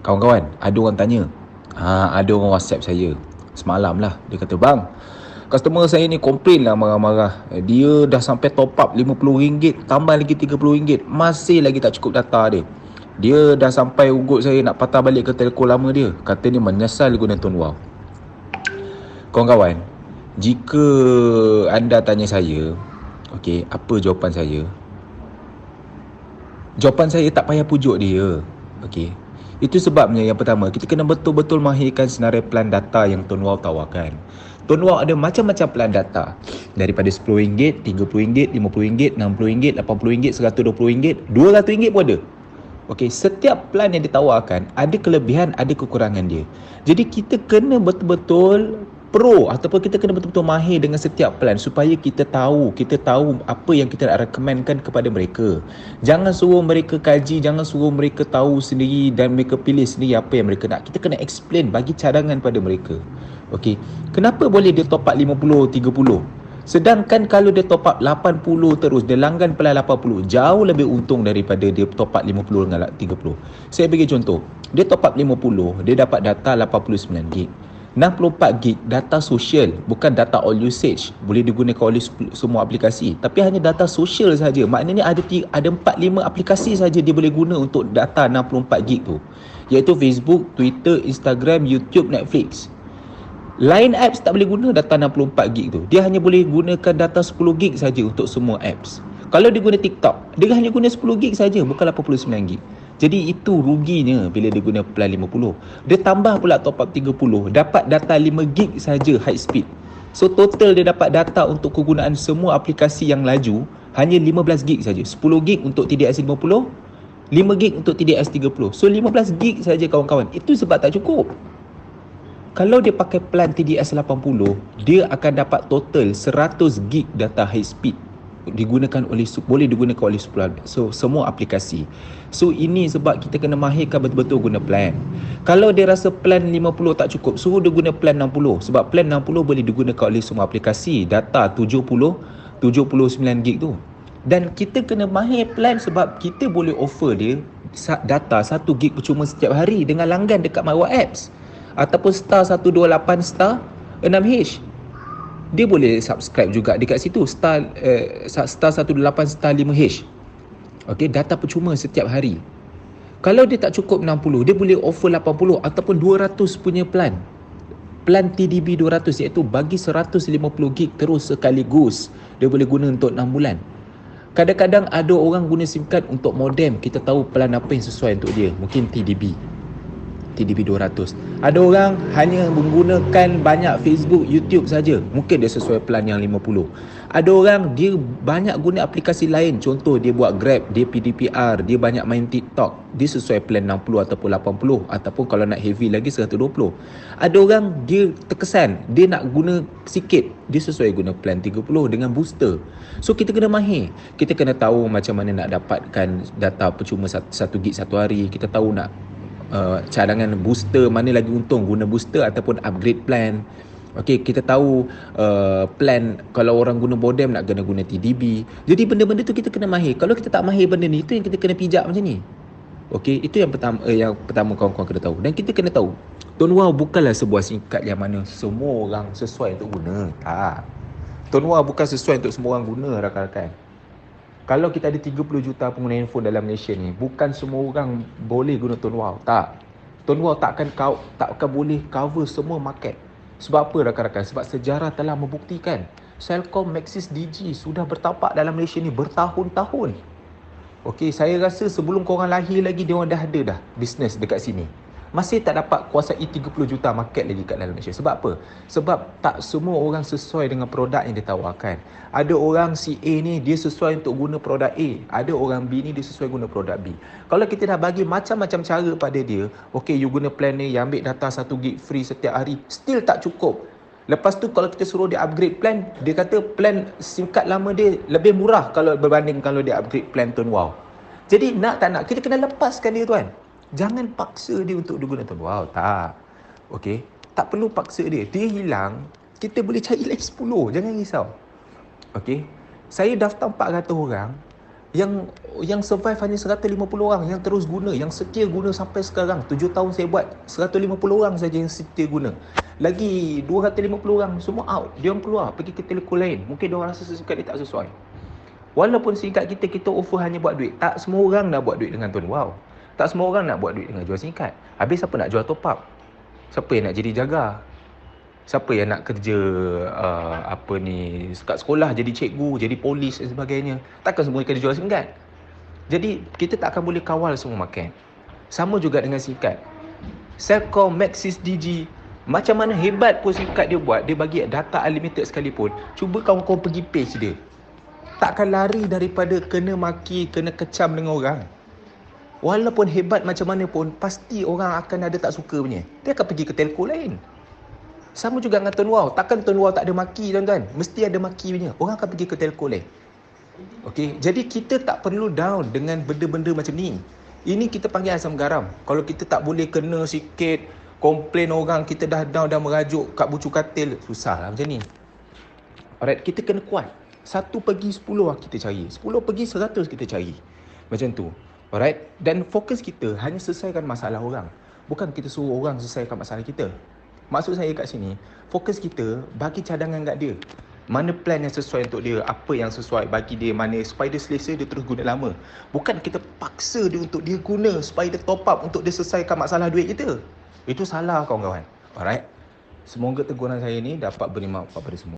Kawan-kawan, ada orang tanya. Ada orang WhatsApp saya semalam lah. Dia kata, bang, customer saya ni komplain lah marah-marah. Dia dah sampai top up RM50, tambah lagi RM30, masih lagi tak cukup data dia. Dia dah sampai ugut saya nak patah balik ke telco lama dia. Kata ni menyesal guna Tone Wow. Kawan-kawan, jika anda tanya saya, okey, apa jawapan saya? Jawapan saya tak payah pujuk dia. Okey. Itu sebabnya yang pertama, kita kena betul-betul mahirkan senarai plan data yang Tone Wow tawarkan. Tone Wow ada macam-macam plan data. Daripada RM10, RM30, RM50, RM60, RM80, RM120, RM200 pun ada. Okey, setiap plan yang ditawarkan ada kelebihan, ada kekurangan dia. Jadi kita kena betul-betul pro ataupun kita kena betul-betul mahir dengan setiap plan supaya kita tahu apa yang kita nak recommendkan kepada mereka. Jangan suruh mereka kaji, jangan suruh mereka tahu sendiri dan mereka pilih sendiri apa yang mereka nak. Kita kena explain, bagi cadangan pada mereka. Okey, kenapa boleh dia top up 50, 30? Sedangkan kalau dia top up 80 terus, dia langgan pelan 80, jauh lebih untung daripada dia top up 50 dengan 30. Saya bagi contoh, dia top up 50, dia dapat data 89 gig. 64 gig data sosial, bukan data all usage, boleh digunakan oleh semua aplikasi, tapi hanya data sosial saja. Maknanya ada 4-5 aplikasi saja dia boleh guna untuk data 64 gig tu, iaitu Facebook, Twitter, Instagram, YouTube, Netflix. Lain apps tak boleh guna data 64 gig tu. Dia hanya boleh gunakan data 10 gig saja untuk semua apps. Kalau dia guna TikTok, dia hanya guna 10 gig saja, bukan 89 gig. Jadi itu ruginya bila dia guna plan 50. Dia tambah pula top up 30, dapat data 5 gig saja high speed. So total dia dapat data untuk kegunaan semua aplikasi yang laju hanya 15 gig saja. 10 gig untuk TDS 50, 5 gig untuk TDS 30. So 15 gig saja kawan-kawan. Itu sebab tak cukup. Kalau dia pakai plan TDS 80, dia akan dapat total 100 gig data high speed boleh digunakan oleh semua aplikasi. So ini sebab kita kena mahirkan betul-betul guna plan. Kalau dia rasa plan 50 tak cukup, suruh dia guna plan 60, sebab plan 60 boleh digunakan oleh semua aplikasi, data 79 gig tu. Dan kita kena mahir plan sebab kita boleh offer dia data 1 gig percuma setiap hari dengan langgan dekat MyWa Apps ataupun star 128 star 6H. Dia boleh subscribe juga dekat situ, star 128 star 5H. Okey, data percuma setiap hari. Kalau dia tak cukup 60, dia boleh offer 80 ataupun 200 punya plan. Plan TDB 200, iaitu bagi 150 gig terus sekaligus. Dia boleh guna untuk 6 bulan. Kadang-kadang ada orang guna SIM card untuk modem. Kita tahu plan apa yang sesuai untuk dia. Mungkin TDB 200. Ada orang hanya menggunakan banyak Facebook, YouTube saja. Mungkin dia sesuai plan yang 50. Ada orang dia banyak guna aplikasi lain. Contoh dia buat Grab, dia PDPR, dia banyak main TikTok. Dia sesuai plan 60 ataupun 80, ataupun kalau nak heavy lagi 120. Ada orang dia terkesan, dia nak guna sikit, dia sesuai guna plan 30 dengan booster. So kita kena mahir. Kita kena tahu macam mana nak dapatkan data percuma 1 gig satu hari. Kita tahu nak cadangan booster mana lagi untung, guna booster ataupun upgrade plan. Okey, kita tahu plan kalau orang guna modem nak kena guna TDB. Jadi benda-benda tu kita kena mahir. Kalau kita tak mahir benda ni, itu yang kita kena pijak macam ni. Okey, itu yang pertama kawan-kawan kena tahu. Dan kita kena tahu, Tone Wow bukanlah sebuah singkat yang mana semua orang sesuai untuk guna. Tak. Tone Wow bukan sesuai untuk semua orang guna, rakan-rakan. Kalau kita ada 30 juta pengguna handphone dalam Malaysia ni, bukan semua orang boleh guna Tone Wow. Tak. Tone Wow tak akan boleh cover semua market. Sebab apa rakan-rakan? Sebab sejarah telah membuktikan Celcom, Maxis, Digi sudah bertapak dalam Malaysia ni bertahun-tahun. Okey, saya rasa sebelum korang lahir lagi, dia orang dah ada dah bisnes dekat sini. Masih tak dapat kuasai 30 juta market lagi kat dalam Malaysia. Sebab apa? Sebab tak semua orang sesuai dengan produk yang ditawarkan. Ada orang si A ni dia sesuai untuk guna produk A. Ada orang B ni dia sesuai guna produk B. Kalau kita dah bagi macam-macam cara pada dia, okay, you guna plan ni, you ambil data 1 gig free setiap hari, still tak cukup. Lepas tu kalau kita suruh dia upgrade plan, dia kata plan SIM card lama dia lebih murah kalau berbanding kalau dia upgrade plan Tone Wow. Jadi nak tak nak, kita kena lepaskan dia tuan. Jangan paksa dia untuk guna Tone Wow. Tak. Okey, tak perlu paksa dia. Dia hilang, kita boleh cari lagi 10. Jangan risau. Okey, saya daftar 400 orang. Yang yang survive hanya 150 orang yang terus guna, yang setia guna sampai sekarang. 7 tahun saya buat, 150 orang saja yang setia guna. Lagi 250 orang semua out. Dia orang keluar pergi ke telco lain. Mungkin dia orang rasa SIM card dia tak sesuai. Walaupun SIM card kita offer hanya buat duit, tak semua orang nak buat duit dengan Tuan Wow. Tak semua orang nak buat duit dengan jual SIM card. Habis siapa nak jual top up? Siapa yang nak jadi jaga? Siapa yang nak kerja kat sekolah jadi cikgu, jadi polis dan sebagainya? Takkan semua kena jual SIM card. Jadi kita tak akan boleh kawal semua market. Sama juga dengan SIM card. Celcom, Maxis, Digi, macam mana hebat pun SIM card dia buat, dia bagi data unlimited sekalipun. Cuba kawan-kawan pergi page dia. Takkan lari daripada kena maki, kena kecam dengan orang. Walaupun hebat macam mana pun, pasti orang akan ada tak suka punya. Dia akan pergi ke telco lain. Sama juga dengan Tuan Wow. Takkan Tuan Wow tak ada maki, tuan-tuan. Mesti ada maki punya. Orang akan pergi ke telco lain. Okey, jadi kita tak perlu down dengan benda-benda macam ni. Ini kita panggil asam garam. Kalau kita tak boleh kena sikit, komplain orang, kita dah down, dah merajuk kat bucu katil, susah lah macam ni. Alright, kita kena kuat. 1 pergi 10 lah kita cari. 10 pergi 100 kita cari. Macam tu. Alright, dan fokus kita hanya selesaikan masalah orang. Bukan kita suruh orang selesaikan masalah kita. Maksud saya kat sini, fokus kita bagi cadangan kat dia. Mana plan yang sesuai untuk dia, apa yang sesuai bagi dia, mana supaya dia selesa, dia terus guna lama. Bukan kita paksa dia untuk dia guna supaya dia top up untuk dia selesaikan masalah duit kita. Itu salah kawan-kawan. Alright. Semoga teguran saya ni dapat beri manfaat pada semua.